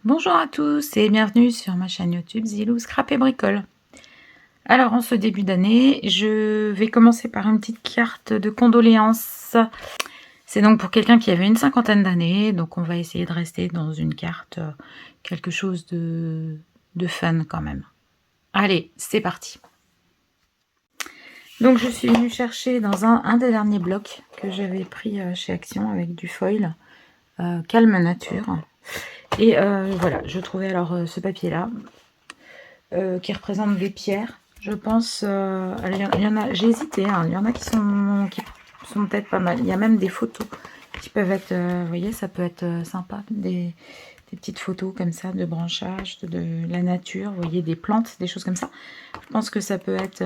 Bonjour à tous et bienvenue sur ma chaîne YouTube Zilou Scrap et Bricole. Alors en ce début d'année, je vais commencer par une petite carte de condoléances. C'est donc pour quelqu'un qui avait une cinquantaine d'années, donc on va essayer de rester dans une carte, quelque chose de fun quand même. Allez, c'est parti. Donc je suis venue chercher dans un des derniers blocs que j'avais pris chez Action avec du foil, Calme Nature. Et voilà, je trouvais alors ce papier-là, qui représente des pierres. Je pense, il y en a, j'ai hésité, hein, il y en a qui sont peut-être pas mal. Il y a même des photos qui peuvent être, vous voyez, ça peut être sympa, des petites photos comme ça de branchage, de la nature, vous voyez, des plantes, des choses comme ça. Je pense que ça peut être,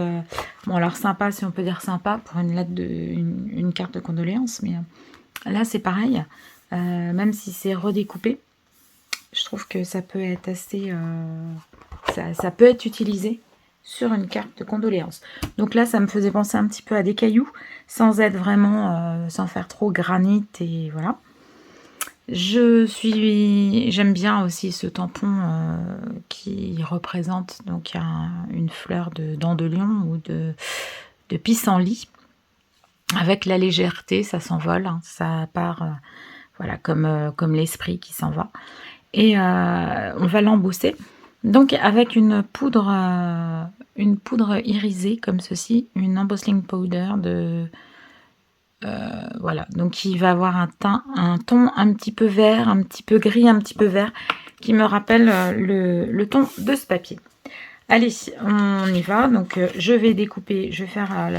bon alors sympa, si on peut dire sympa, pour une lettre une carte de condoléances, mais là c'est pareil, même si c'est redécoupé, je trouve que ça peut être assez, ça peut être utilisé sur une carte de condoléances. Donc là, ça me faisait penser un petit peu à des cailloux, sans être vraiment, sans faire trop granit, et voilà. J'aime bien aussi ce tampon qui représente donc une fleur de dent de lion ou de pissenlit. Avec la légèreté, ça s'envole, hein, ça part, voilà, comme l'esprit qui s'en va. Et on va l'embosser. Donc avec une poudre irisée comme ceci, une embossing powder voilà, donc il va avoir un ton un petit peu vert, un petit peu gris, un petit peu vert, qui me rappelle le ton de ce papier. Allez, on y va. Donc je vais découper, je vais faire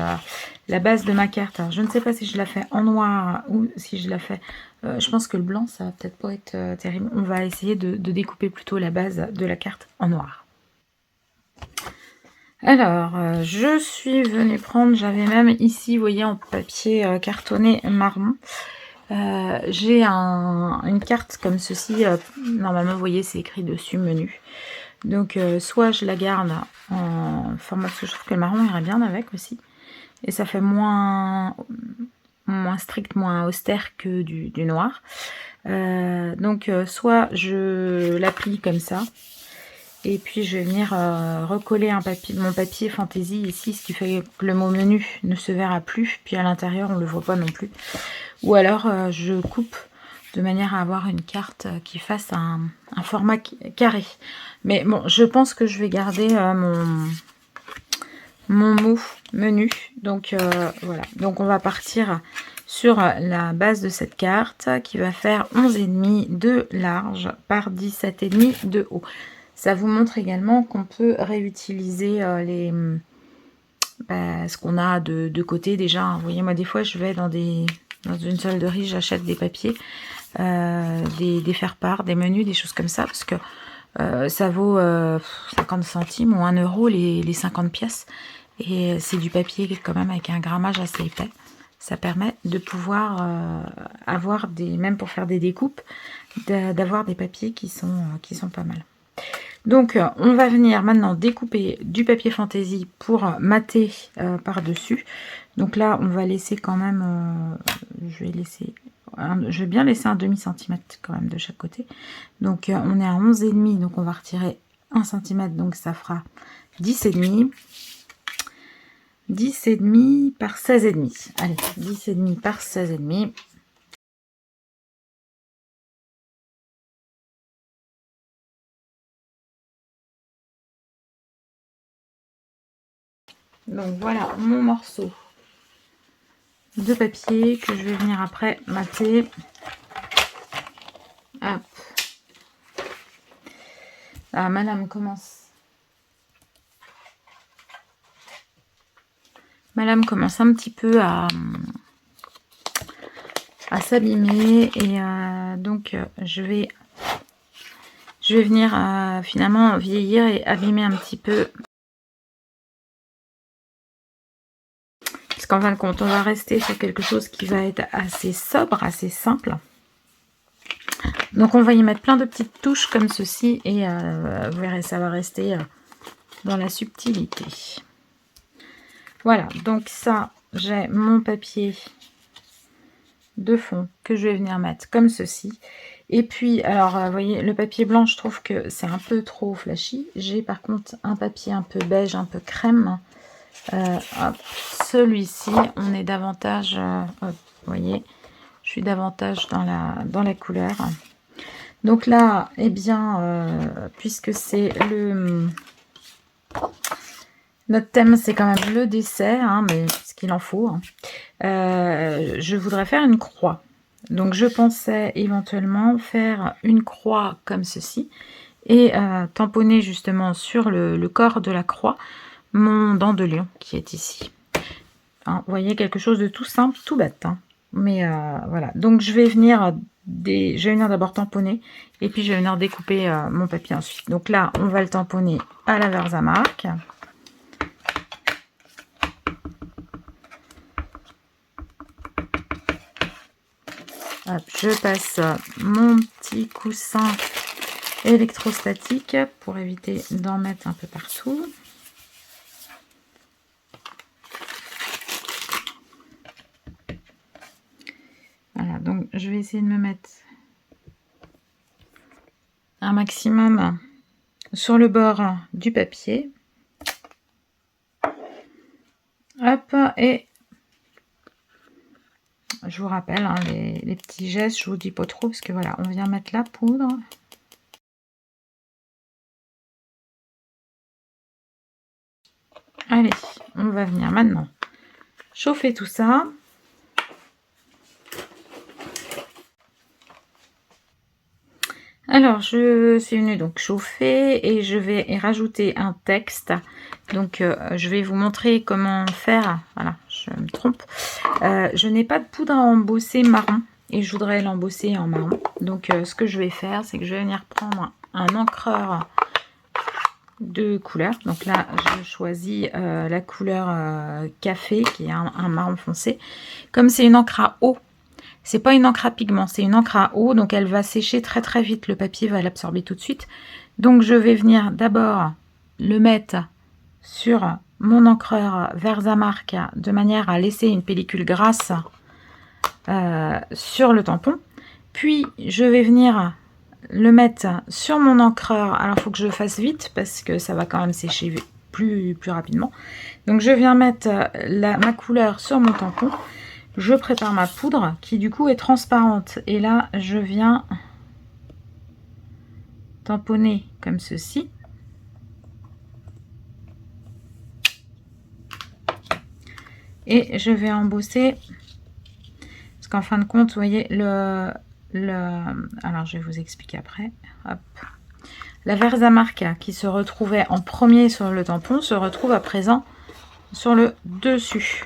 la base de ma carte. Alors, je ne sais pas si je la fais en noir ou si je la fais... je pense que le blanc, ça va peut-être pas être terrible. On va essayer de découper plutôt la base de la carte en noir. Alors, je suis venue prendre, j'avais même ici, vous voyez, en papier cartonné marron. J'ai une carte comme ceci. Normalement, vous voyez, c'est écrit dessus, menu. Donc soit je la garde en format, parce que je trouve que le marron irait bien avec aussi. Et ça fait moins strict, moins austère que du noir. Donc soit je l'applique comme ça. Et puis je vais venir recoller mon papier fantaisie ici, ce qui fait que le mot menu ne se verra plus. Puis à l'intérieur, on ne le voit pas non plus. Ou alors je coupe de manière à avoir une carte qui fasse un format carré. Mais bon, je pense que je vais garder mon mot menu. Donc voilà, donc on va partir sur la base de cette carte qui va faire 11,5 de large par 17,5 de haut. Ça vous montre également qu'on peut réutiliser ce qu'on a de côté déjà. Vous voyez, moi des fois je vais dans une solderie, j'achète des papiers, des faire-part, des menus, des choses comme ça, parce que ça vaut 50 centimes ou 1 euro les 50 pièces. Et c'est du papier quand même avec un grammage assez épais. Ça permet de pouvoir avoir même pour faire des découpes, d'avoir des papiers qui sont pas mal. Donc on va venir maintenant découper du papier fantaisie pour mater par-dessus. Donc là on va laisser quand même, je vais bien laisser un demi-centimètre quand même de chaque côté. Donc on est à 11,5, donc on va retirer 1 cm, donc ça fera 10,5. 10,5 par 16,5. Allez, 10,5 par 16,5. Donc voilà mon morceau de papier que je vais venir après mater. Hop. Ah, madame commence un petit peu à s'abîmer, et donc je vais venir finalement vieillir et abîmer un petit peu, parce qu'en fin de compte on va rester sur quelque chose qui va être assez sobre, assez simple. Donc on va y mettre plein de petites touches comme ceci, et vous verrez, ça va rester dans la subtilité. Voilà, donc ça, j'ai mon papier de fond que je vais venir mettre comme ceci. Et puis, alors, vous voyez, le papier blanc, je trouve que c'est un peu trop flashy. J'ai par contre un papier un peu beige, un peu crème. Celui-ci, on est davantage, hop, vous voyez, je suis davantage dans la couleur. Donc là, eh bien, puisque c'est notre thème, c'est quand même le dessert, hein, mais ce qu'il en faut. Hein. Je voudrais faire une croix. Donc je pensais éventuellement faire une croix comme ceci et tamponner justement sur le corps de la croix mon dent de lion qui est ici. Hein, vous voyez, quelque chose de tout simple, tout bête. Hein. Mais voilà, donc je vais venir d'abord tamponner et puis je vais venir découper mon papier ensuite. Donc là, on va le tamponner à la Versamark. Hop, je passe mon petit coussin électrostatique pour éviter d'en mettre un peu partout. Voilà, donc je vais essayer de me mettre un maximum sur le bord du papier. Hop, et je vous rappelle, hein, les petits gestes, je vous dis pas trop, parce que voilà, on vient mettre la poudre. Allez, on va venir maintenant chauffer tout ça. Alors, je suis venue donc chauffer et je vais y rajouter un texte. Donc, je vais vous montrer comment faire. Voilà, je me trompe. Je n'ai pas de poudre à embosser marron et je voudrais l'embosser en marron. Donc, ce que je vais faire, c'est que je vais venir prendre un encreur de couleur. Donc là, je choisis la couleur café, qui est un marron foncé. Comme c'est une encre à eau, c'est pas une encre à pigment, c'est une encre à eau, donc elle va sécher très très vite. Le papier va l'absorber tout de suite. Donc je vais venir d'abord le mettre sur mon encreur Versamark de manière à laisser une pellicule grasse sur le tampon. Puis je vais venir le mettre sur mon encreur. Alors il faut que je le fasse vite parce que ça va quand même sécher plus rapidement. Donc je viens mettre ma couleur sur mon tampon. Je prépare ma poudre qui du coup est transparente. Et là je viens tamponner comme ceci. Et je vais embosser. Parce qu'en fin de compte, vous voyez, alors je vais vous expliquer après. Hop. La Versamark qui se retrouvait en premier sur le tampon se retrouve à présent sur le dessus.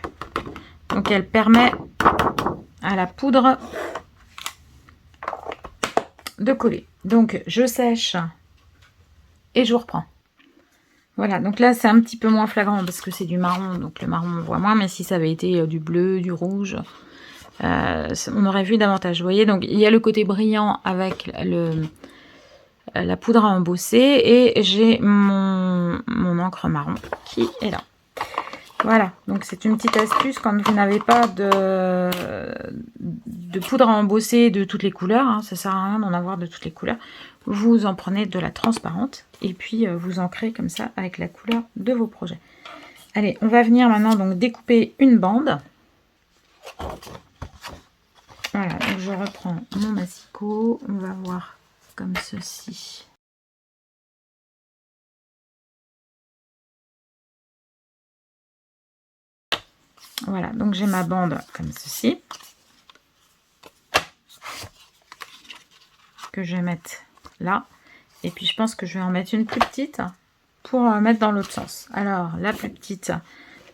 Donc elle permet à la poudre de coller. Donc je sèche et je vous reprends. Voilà, donc là c'est un petit peu moins flagrant parce que c'est du marron, donc le marron on voit moins, mais si ça avait été du bleu, du rouge, on aurait vu davantage. Vous voyez, donc il y a le côté brillant avec la poudre à embosser et j'ai mon encre marron qui est là. Voilà, donc c'est une petite astuce quand vous n'avez pas de poudre à embosser de toutes les couleurs, hein, ça sert à rien d'en avoir de toutes les couleurs. Vous en prenez de la transparente et puis vous ancrez comme ça avec la couleur de vos projets. Allez, on va venir maintenant donc découper une bande. Voilà, donc je reprends mon massicot, on va voir comme ceci. Voilà, donc j'ai ma bande comme ceci, que je vais mettre là. Et puis je pense que je vais en mettre une plus petite pour mettre dans l'autre sens. Alors, la plus petite,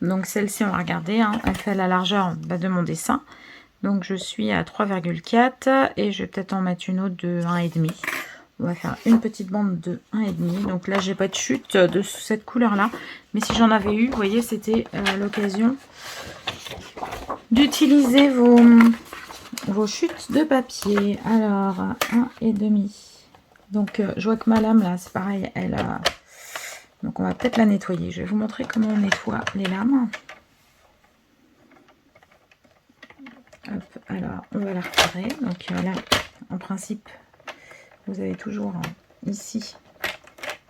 donc celle-ci, on va regarder, hein, elle fait la largeur de mon dessin. Donc je suis à 3,4 et je vais peut-être en mettre une autre de 1,5. On va faire une petite bande de 1,5. Donc là, j'ai pas de chute de cette couleur-là. Mais si j'en avais eu, vous voyez, c'était l'occasion d'utiliser vos chutes de papier. Alors, 1,5. Donc, je vois que ma lame, là, c'est pareil, elle a... Donc, on va peut-être la nettoyer. Je vais vous montrer comment on nettoie les lames. Hop, alors on va la retirer. Donc là, en principe, vous avez toujours ici,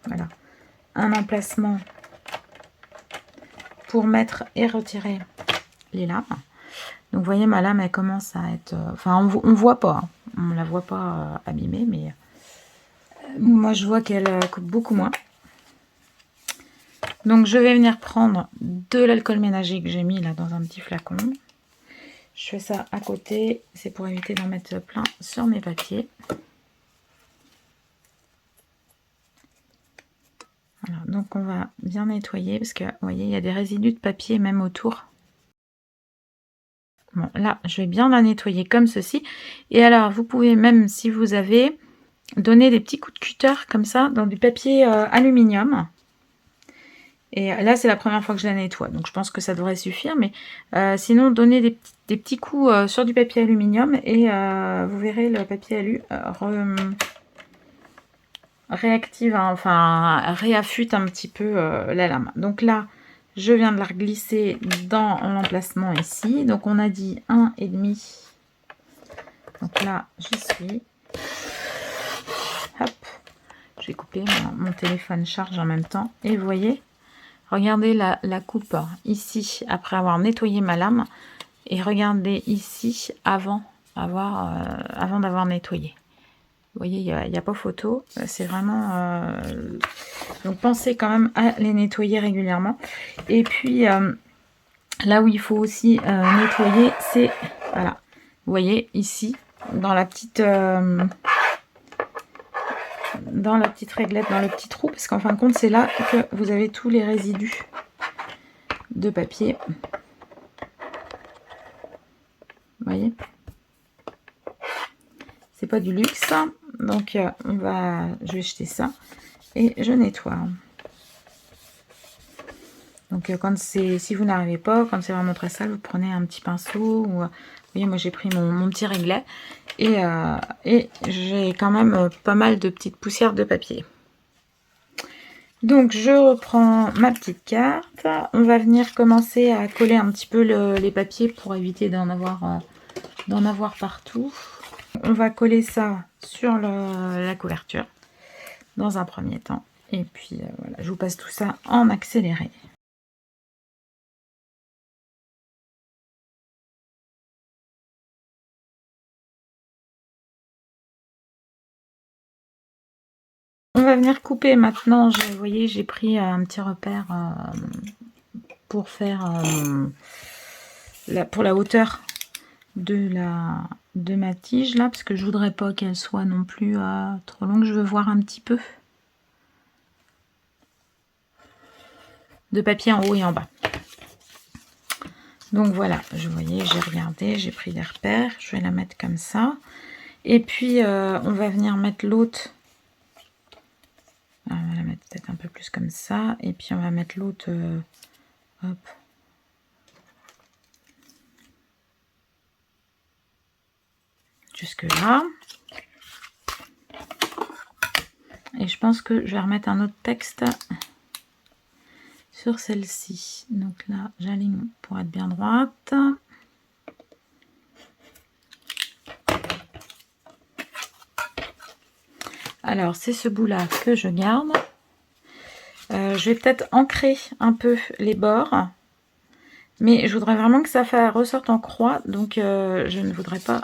voilà, un emplacement pour mettre et retirer les lames. Donc vous voyez, ma lame, elle commence à être... Enfin, on voit pas, hein. On la voit pas abîmée, mais moi, je vois qu'elle coupe beaucoup moins. Donc, je vais venir prendre de l'alcool ménager que j'ai mis là dans un petit flacon. Je fais ça à côté, c'est pour éviter d'en mettre plein sur mes papiers. Voilà, donc on va bien nettoyer parce que, vous voyez, il y a des résidus de papier même autour. Bon, là, je vais bien la nettoyer comme ceci. Et alors, vous pouvez même, si vous avez, donner des petits coups de cutter comme ça dans du papier aluminium. Et là, c'est la première fois que je la nettoie, donc je pense que ça devrait suffire. Mais sinon, donnez des petits coups sur du papier aluminium et vous verrez, le papier alu réactive, hein, enfin réaffûte un petit peu la lame. Donc là, je viens de la glisser dans l'emplacement ici. Donc on a dit 1,5. Donc là, j'y suis. Hop, je vais couper, mon téléphone charge en même temps. Et vous voyez, regardez la coupe ici après avoir nettoyé ma lame. Et regardez ici avant d'avoir nettoyé. Vous voyez, il n'y a pas photo. C'est vraiment... Donc pensez quand même à les nettoyer régulièrement. Et puis là où il faut aussi nettoyer, c'est... Voilà. Vous voyez ici, dans la petite réglette, dans le petit trou. Parce qu'en fin de compte, c'est là que vous avez tous les résidus de papier. Vous voyez, c'est pas du luxe, donc je vais jeter ça et je nettoie. Donc si vous n'arrivez pas, quand c'est vraiment très sale, vous prenez un petit pinceau ou vous voyez, moi j'ai pris mon petit réglet et j'ai quand même pas mal de petites poussières de papier. Donc je reprends ma petite carte. On va venir commencer à coller un petit peu les papiers pour éviter d'en avoir partout. On va coller ça sur la couverture dans un premier temps. Et puis voilà, je vous passe tout ça en accéléré. On va venir couper maintenant. Vous voyez, j'ai pris un petit repère pour faire pour la hauteur de ma tige là, parce que je voudrais pas qu'elle soit non plus trop longue. Je veux voir un petit peu de papier en haut et en bas. Donc voilà, vous voyez, j'ai regardé, j'ai pris des repères. Je vais la mettre comme ça. Et puis on va venir mettre l'autre. On va la mettre peut-être un peu plus comme ça. Et puis on va mettre l'autre. Hop. Jusque là. Et je pense que je vais remettre un autre texte sur celle-ci. Donc là, j'aligne pour être bien droite. Alors, c'est ce bout-là que je garde. Je vais peut-être ancrer un peu les bords. Mais je voudrais vraiment que ça ressorte en croix. Donc, je ne voudrais pas...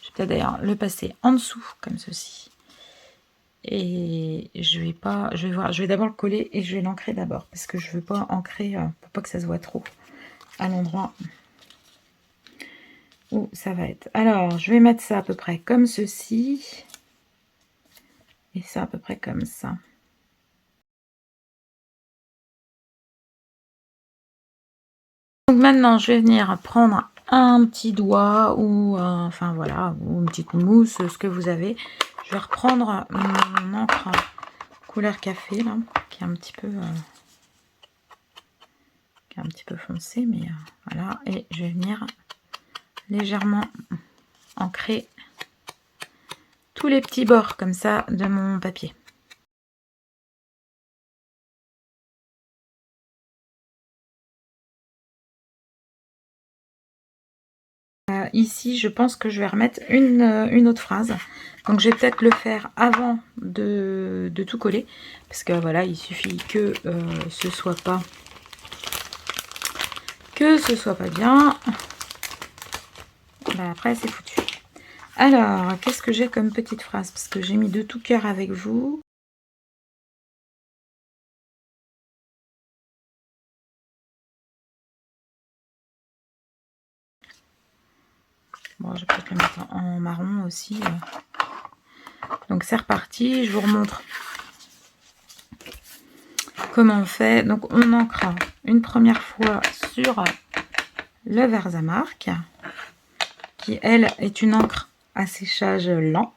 Je vais peut-être d'ailleurs le passer en dessous, comme ceci. Et je vais pas... Je vais voir. Je vais d'abord le coller et je vais l'ancrer d'abord. Parce que je veux pas ancrer pour pas que ça se voit trop à l'endroit où ça va être. Alors, je vais mettre ça à peu près comme ceci. Et ça à peu près comme ça. Donc maintenant, je vais venir prendre un petit doigt ou enfin voilà, ou une petite mousse, ce que vous avez. Je vais reprendre mon encre couleur café là, qui est un petit peu foncé, mais voilà. Et je vais venir légèrement ancrer tous les petits bords comme ça de mon papier. ici, je pense que je vais remettre une autre phrase. Donc, je vais peut-être le faire avant de tout coller. Parce que voilà, il suffit que ce soit pas bien. Bah, après, c'est foutu. Alors, qu'est-ce que j'ai comme petite phrase? Parce que j'ai mis de tout cœur avec vous. Bon, je vais peut-être le mettre en marron aussi. Donc, c'est reparti. Je vous remontre comment on fait. Donc, on ancre une première fois sur le Versamark, qui, elle, est une encre à séchage lent.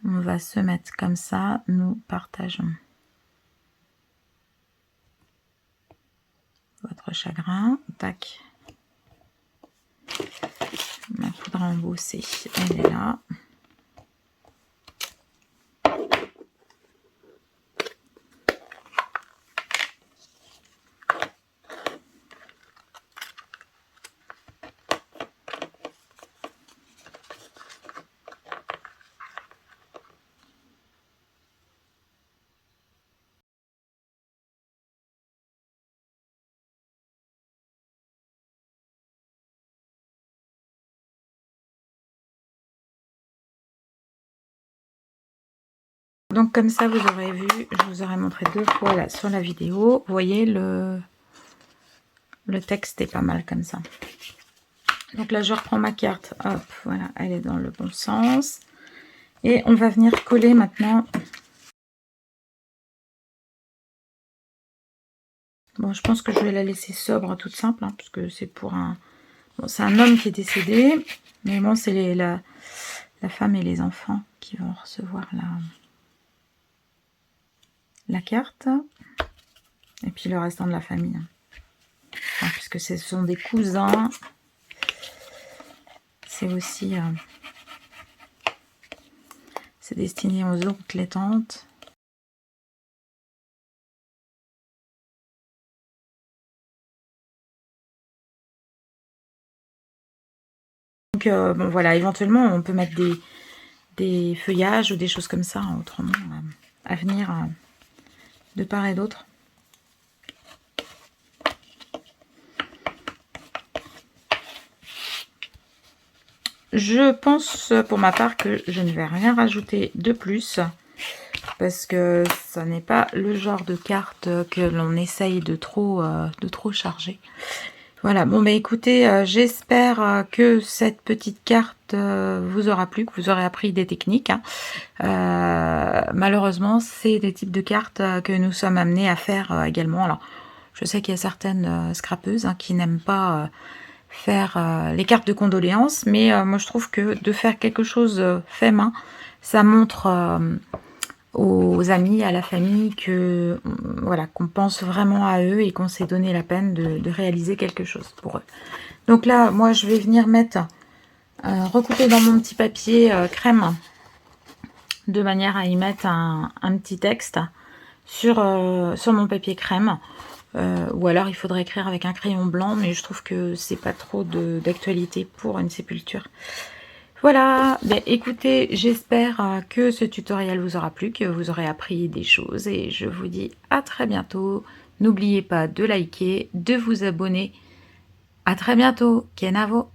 On va se mettre comme ça. Nous partageons votre chagrin. Tac. Ma poudre à embosser, elle est là. Donc comme ça, vous aurez vu, je vous aurais montré 2 fois là sur la vidéo. Vous voyez, le texte est pas mal comme ça. Donc là, je reprends ma carte. Hop, voilà, elle est dans le bon sens. Et on va venir coller maintenant. Bon, je pense que je vais la laisser sobre, toute simple, hein, parce que c'est pour un... Bon, c'est un homme qui est décédé, mais bon, c'est la femme et les enfants qui vont recevoir la carte. Et puis le restant de la famille. Enfin, puisque ce sont des cousins. C'est aussi... c'est destiné aux oncles et tantes. Donc bon voilà, éventuellement on peut mettre des feuillages ou des choses comme ça, autrement à venir de part et d'autre. Je pense pour ma part que je ne vais rien rajouter de plus, parce que ça n'est pas le genre de carte que l'on essaye de trop charger. Voilà, bon bah écoutez, j'espère que cette petite carte vous aura plu, que vous aurez appris des techniques. Hein. Malheureusement, c'est des types de cartes que nous sommes amenés à faire également. Alors, je sais qu'il y a certaines scrapeuses qui n'aiment pas faire les cartes de condoléances, mais moi je trouve que de faire quelque chose fait main, ça montre aux amis, à la famille, que voilà, qu'on pense vraiment à eux et qu'on s'est donné la peine de réaliser quelque chose pour eux. Donc là, moi, je vais venir mettre, recouper dans mon petit papier crème, de manière à y mettre un petit texte sur mon papier crème. Ou alors, il faudrait écrire avec un crayon blanc, mais je trouve que c'est pas trop d'actualité pour une sépulture. Voilà, ben, écoutez, j'espère que ce tutoriel vous aura plu, que vous aurez appris des choses, et je vous dis à très bientôt. N'oubliez pas de liker, de vous abonner. À très bientôt, Kenavo.